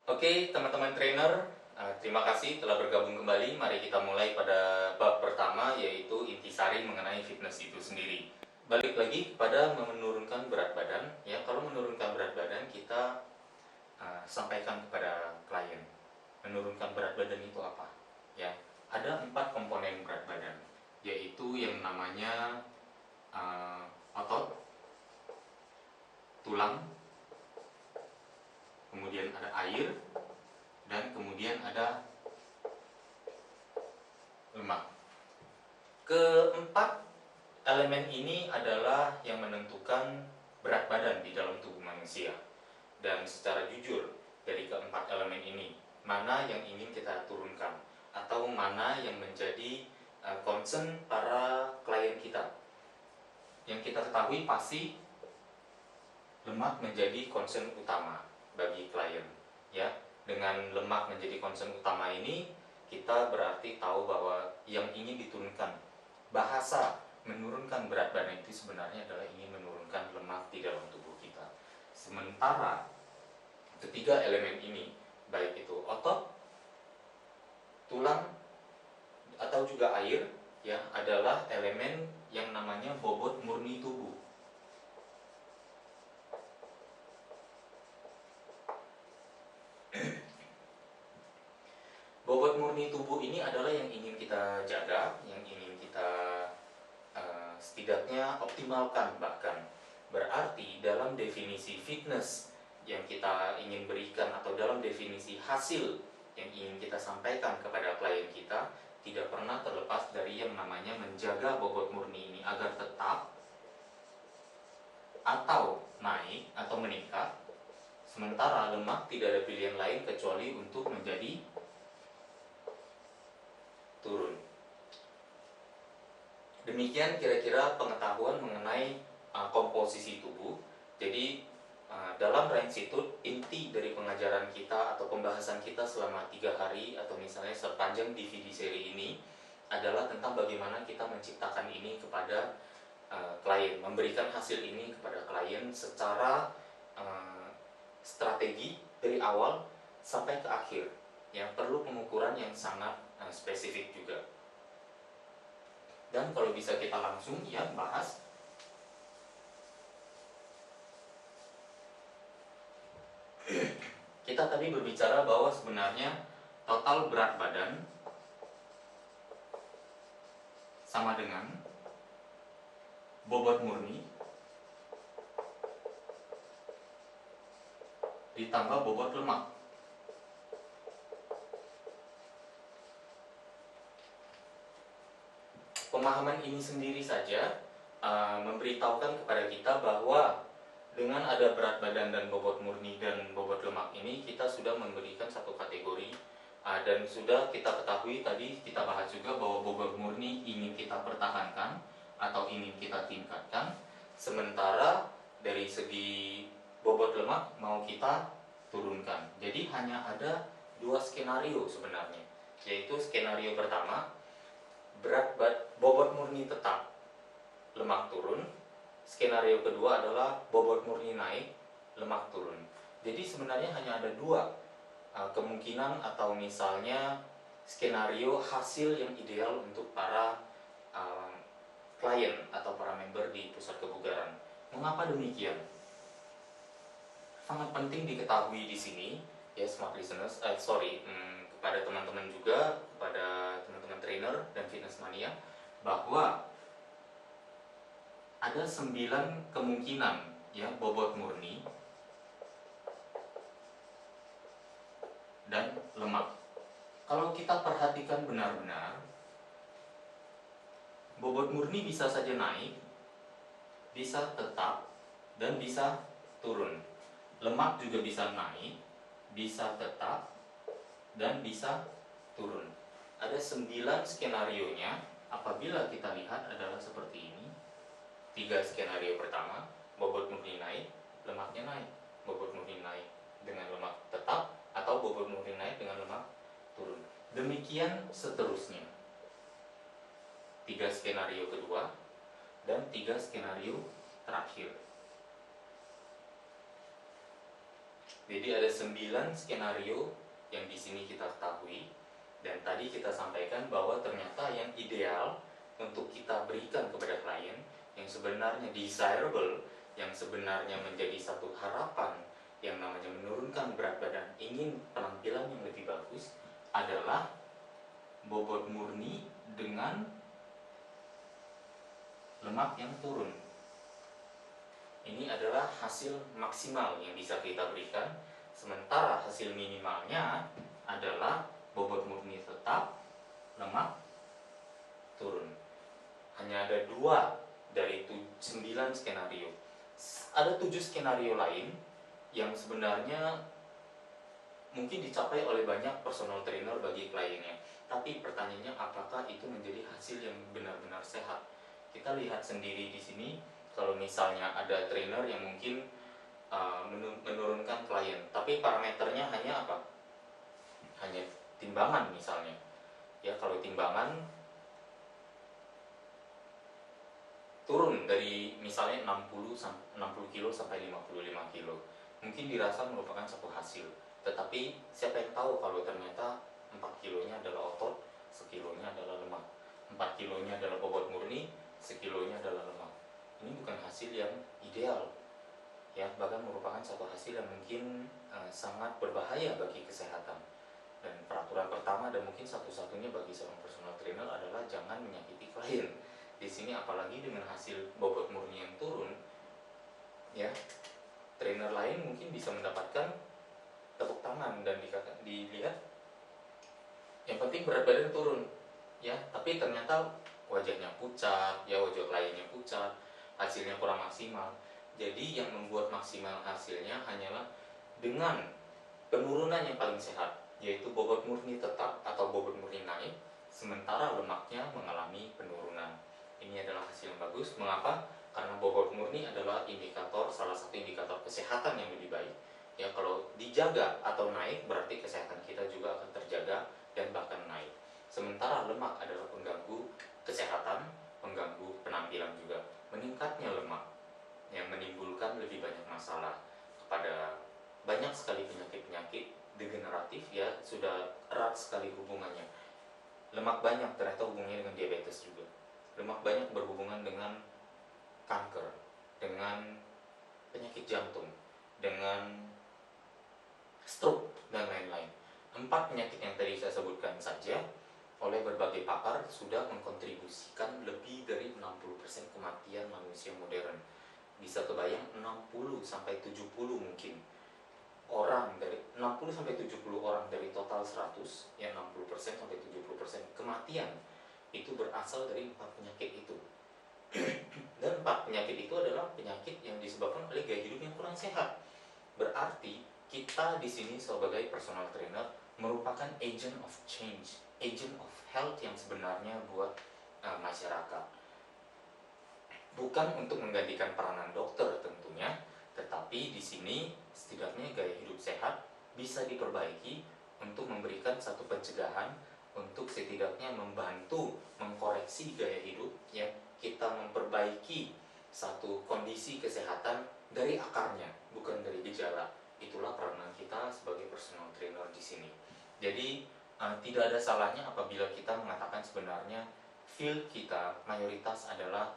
Oke, teman-teman trainer, terima kasih telah bergabung kembali. Mari kita mulai pada bab pertama, yaitu intisari mengenai fitness itu sendiri. Balik lagi kepada menurunkan berat badan. Ya, kalau menurunkan berat badan kita sampaikan kepada klien. Menurunkan berat badan itu apa? Ya, ada 4 komponen berat badan, yaitu yang namanya otot, tulang, kemudian ada air, dan kemudian ada lemak. Keempat elemen ini adalah yang menentukan berat badan di dalam tubuh manusia. Dan secara jujur, dari keempat elemen ini, mana yang ingin kita turunkan atau mana yang menjadi concern para klien kita. Yang kita ketahui pasti lemak menjadi concern utama bagi klien, ya. Dengan lemak menjadi concern utama ini, kita berarti tahu bahwa yang ingin diturunkan, bahasa menurunkan berat badan itu sebenarnya adalah ingin menurunkan lemak di dalam tubuh kita. Sementara ketiga elemen ini, baik itu otot, tulang, atau juga air, ya, adalah elemen yang namanya bobot murni tubuh. Bobot murni tubuh ini adalah yang ingin kita jaga, yang ingin kita setidaknya optimalkan bahkan. Berarti dalam definisi fitness yang kita ingin berikan atau dalam definisi hasil yang ingin kita sampaikan kepada klien kita, tidak pernah terlepas dari yang namanya menjaga bobot murni ini agar tetap atau naik atau meningkat. Sementara lemak tidak ada pilihan lain kecuali untuk menjadi turun. Demikian kira-kira pengetahuan mengenai komposisi tubuh. Jadi dalam range itu inti dari pengajaran kita atau pembahasan kita selama 3 hari atau misalnya sepanjang DVD seri ini adalah tentang bagaimana kita menciptakan ini kepada klien, memberikan hasil ini kepada klien secara strategi dari awal sampai ke akhir. Yang perlu pengukuran yang sangat spesifik juga. Dan kalau bisa kita langsung ya bahas. Kita tadi berbicara bahwa sebenarnya total berat badan sama dengan bobot murni ditambah bobot lemak. Pemahaman ini sendiri saja memberitahukan kepada kita bahwa dengan ada berat badan dan bobot murni dan bobot lemak ini, kita sudah memberikan satu kategori dan sudah kita ketahui tadi kita bahas juga bahwa bobot murni ingin kita pertahankan atau ingin kita tingkatkan, sementara dari segi bobot lemak mau kita turunkan. Jadi hanya ada 2 skenario sebenarnya, yaitu skenario pertama, bobot murni tetap, lemak turun. Skenario kedua adalah bobot murni naik, lemak turun. Jadi sebenarnya hanya ada 2 kemungkinan atau misalnya skenario hasil yang ideal untuk para klien atau para member di pusat kebugaran. Mengapa demikian? Sangat penting diketahui di sini ya, smart listeners, kepada teman-teman juga, kepada teman-teman trainer dan fitness mania, bahwa ada 9 kemungkinan ya bobot murni dan lemak. Kalau kita perhatikan benar-benar, bobot murni bisa saja naik, bisa tetap, dan bisa turun. Lemak juga bisa naik, bisa tetap, dan bisa turun. Ada 9 skenarionya. Apabila kita lihat adalah seperti ini. 3 skenario pertama, bobot murni naik, lemaknya naik. Bobot murni naik dengan lemak tetap, atau bobot murni naik dengan lemak turun. Demikian seterusnya. 3 skenario kedua dan 3 skenario terakhir. Jadi ada 9 skenario yang di sini kita ketahui, dan tadi kita sampaikan bahwa ternyata yang ideal untuk kita berikan kepada klien, yang sebenarnya desirable, yang sebenarnya menjadi satu harapan yang namanya menurunkan berat badan, ingin penampilan yang lebih bagus, adalah bobot murni dengan lemak yang turun. Ini adalah hasil maksimal yang bisa kita berikan, sementara hasil minimalnya adalah bobot murni tetap, lemak turun. Hanya ada 2 dari 9 skenario. Ada 7 skenario lain yang sebenarnya mungkin dicapai oleh banyak personal trainer bagi kliennya. Tapi pertanyaannya, apakah itu menjadi hasil yang benar-benar sehat? Kita lihat sendiri di sini, kalau misalnya ada trainer yang mungkin menurunkan klien, tapi parameternya hanya apa? Hanya timbangan misalnya. Ya, kalau timbangan turun dari misalnya 60 kilo sampai 55 kilo, mungkin dirasa merupakan satu hasil. Tetapi siapa yang tahu kalau ternyata 4 kilonya adalah otot, sekilonya adalah lemak, 4 kilonya adalah bobot murni, sekilonya adalah lemak. Ini bukan hasil yang ideal, ya, bahkan merupakan satu hasil yang mungkin sangat berbahaya bagi kesehatan. Dan peraturan pertama dan mungkin satu-satunya bagi seorang personal trainer adalah jangan menyakiti klien. Di sini apalagi dengan hasil bobot murni yang turun, ya, trainer lain mungkin bisa mendapatkan tepuk tangan dan dilihat yang penting berat badan turun, ya, tapi ternyata wajahnya pucat, ya, wajah kliennya pucat, hasilnya kurang maksimal. Jadi yang membuat maksimal hasilnya hanyalah dengan penurunan yang paling sehat, yaitu bobot murni tetap atau bobot murni naik, sementara lemaknya mengalami penurunan. Ini adalah hasil yang bagus. Mengapa? Karena bobot murni adalah indikator, salah satu indikator kesehatan yang lebih baik. Ya, kalau dijaga atau naik, berarti kesehatan kita juga akan terjaga dan bahkan naik. Sementara lemak adalah pengganggu kesehatan, pengganggu penampilan juga. Meningkatnya lemak yang menimbulkan lebih banyak masalah kepada banyak sekali penyakit-penyakit degeneratif, ya, sudah erat sekali hubungannya. Lemak banyak ternyata hubungannya dengan diabetes juga. Lemak banyak berhubungan dengan kanker, dengan penyakit jantung, dengan stroke, dan lain-lain. 4 penyakit yang tadi saya sebutkan saja oleh berbagai pakar sudah mengkontribusikan lebih dari 60% kematian manusia modern. Bisa kebayang 60-70 mungkin orang dari 60-70 orang dari total 100, ya, 60-70% kematian itu berasal dari 4 penyakit itu. Dan 4 penyakit itu adalah penyakit yang disebabkan oleh gaya hidup yang kurang sehat. Berarti kita di sini sebagai personal trainer merupakan agent of change, agent of health yang sebenarnya buat masyarakat. Bukan untuk menggantikan peranan dokter tentunya, tetapi di sini setidaknya gaya hidup sehat bisa diperbaiki untuk memberikan satu pencegahan, untuk setidaknya membantu mengkoreksi gaya hidup, ya, kita memperbaiki satu kondisi kesehatan dari akarnya, bukan dari gejala. Itulah peranan kita sebagai personal trainer di sini. Jadi tidak ada salahnya apabila kita mengatakan sebenarnya field kita mayoritas adalah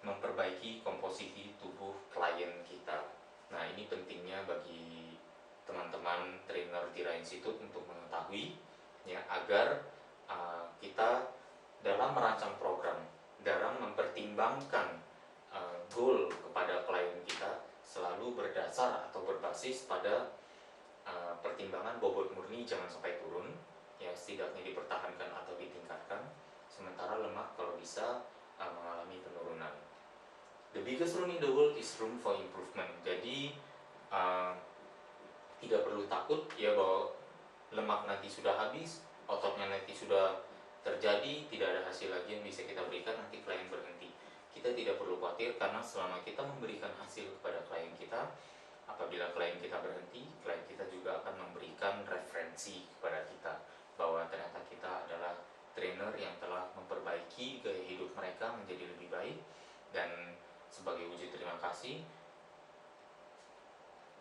memperbaiki komposisi tubuh klien kita. Nah, ini pentingnya bagi teman-teman trainer Tira Institute untuk mengetahui, ya, agar kita dalam merancang program, dalam mempertimbangkan goal kepada klien kita selalu berdasar atau berbasis pada pertimbangan bobot murni jangan sampai turun, ya, setidaknya dipertahankan atau ditingkatkan, sementara lemak kalau bisa mengalami penurunan. The biggest room in the world is room for improvement. Jadi tidak perlu takut, ya, bahwa lemak nanti sudah habis, ototnya nanti sudah terjadi, tidak ada hasil lagi yang bisa kita berikan, nanti klien berhenti. Kita tidak perlu khawatir, karena selama kita memberikan hasil kepada klien kita, apabila klien kita berhenti, klien kita juga akan memberikan referensi kepada kita bahwa ternyata kita adalah trainer yang telah memperbaiki gaya hidup mereka menjadi lebih baik. Dan sebagai wujud terima kasih,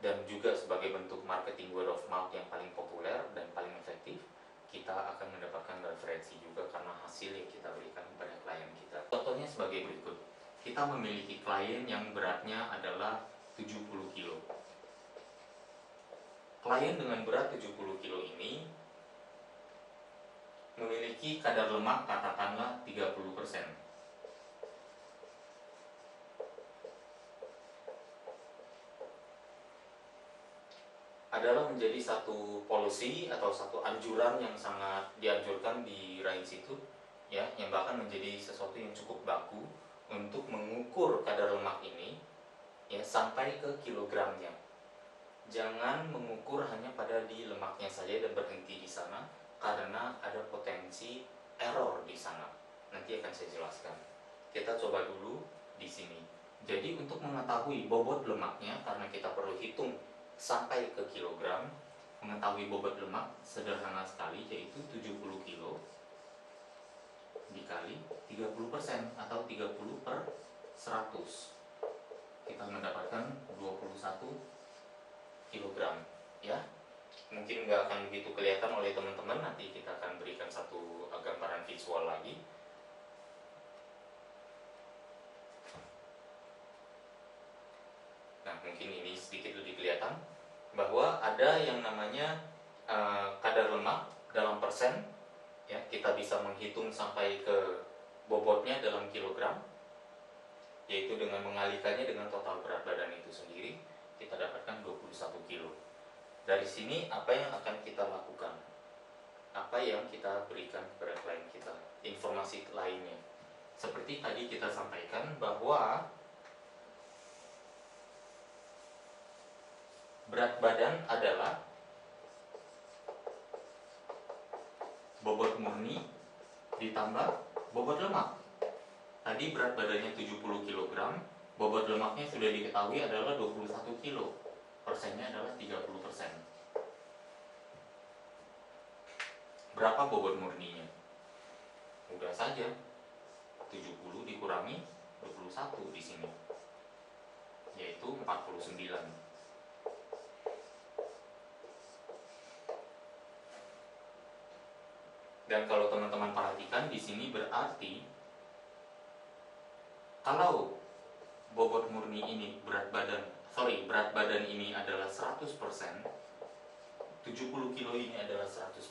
dan juga sebagai bentuk marketing word of mouth yang paling populer dan paling efektif, kita akan mendapatkan referensi juga karena hasil yang kita berikan kepada klien kita. Contohnya sebagai berikut. Kita memiliki klien yang beratnya adalah 70 kilo. Klien dengan berat 70 kilo ini memiliki kadar lemak katakanlah 30%. Adalah menjadi satu policy atau satu anjuran yang sangat dianjurkan di range itu, ya, yang bahkan menjadi sesuatu yang cukup baku untuk mengukur kadar lemak ini, ya, sampai ke kilogramnya. Jangan mengukur hanya pada di lemaknya saja dan berhenti di sana, karena ada potensi error di sana. Nanti akan saya jelaskan. Kita coba dulu di sini. Jadi untuk mengetahui bobot lemaknya, karena kita perlu hitung sampai ke kilogram, mengetahui bobot lemak sederhana sekali, yaitu 70 kilo dikali 30% atau 30 per 100. Kita mendapatkan 21 kilogram, ya. Mungkin nggak akan begitu kelihatan oleh teman-teman, nanti kita akan berikan satu gambaran visual lagi. Nah, mungkin ini sedikit lebih kelihatan bahwa ada yang namanya kadar lemak dalam persen, ya. Kita bisa menghitung sampai ke bobotnya dalam kilogram, yaitu dengan mengalihkannya dengan total berat badan itu sendiri, kita dapatkan 21 kilo. Dari sini apa yang akan kita lakukan? Apa yang kita berikan kepada klien kita? Informasi lainnya. Seperti tadi kita sampaikan bahwa berat badan adalah bobot murni ditambah bobot lemak. Tadi berat badannya 70 kg, bobot lemaknya sudah diketahui adalah 21 kg. Persennya adalah 30%. Berapa bobot murninya? Mudah saja. 70 dikurangi 21 di sini, yaitu 49. Dan kalau teman-teman perhatikan di sini berarti kalau bobot murni ini berat badan ini adalah 100%, 70 kilo ini adalah 100%,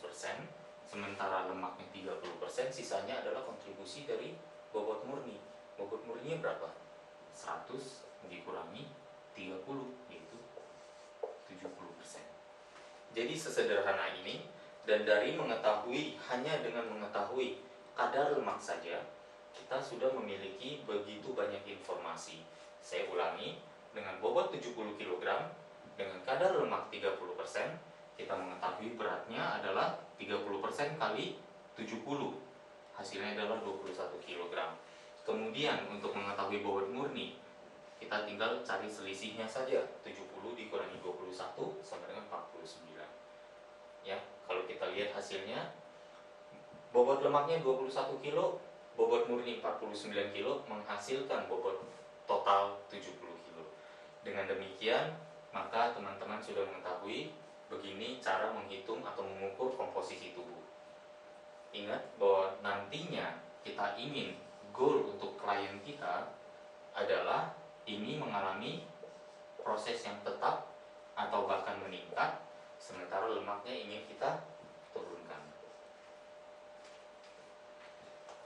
sementara lemaknya 30%, sisanya adalah kontribusi dari bobot murni. Bobot murninya berapa? 100 dikurangi 30, yaitu 70%. Jadi sesederhana ini. Dan dari mengetahui, hanya dengan mengetahui kadar lemak saja, kita sudah memiliki begitu banyak informasi. Saya ulangi, dengan bobot 70 kg, dengan kadar lemak 30%, kita mengetahui beratnya adalah 30% kali 70. Hasilnya adalah 21 kg. Kemudian untuk mengetahui bobot murni, kita tinggal cari selisihnya saja. 70 dikurangi 21 sama dengan 49. Ya, kalau kita lihat hasilnya, bobot lemaknya 21 kilo, bobot murni 49 kilo, menghasilkan bobot total 70 kilo. Dengan demikian, maka teman-teman sudah mengetahui begini cara menghitung atau mengukur komposisi tubuh. Ingat bahwa nantinya kita ingin goal untuk klien kita adalah ini mengalami proses yang tetap atau bahkan meningkat, sementara lemaknya ingin kita turunkan.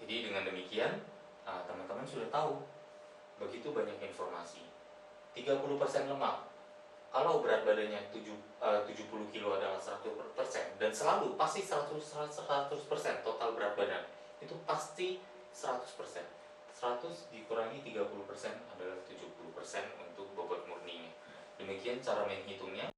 Jadi dengan demikian teman-teman sudah tahu begitu banyak informasi. 30% lemak. Kalau berat badannya 70 kilo adalah 100%, dan selalu pasti 100% total berat badan, itu pasti 100%. 100 dikurangi 30% adalah 70% untuk bobot murninya. Demikian cara menghitungnya.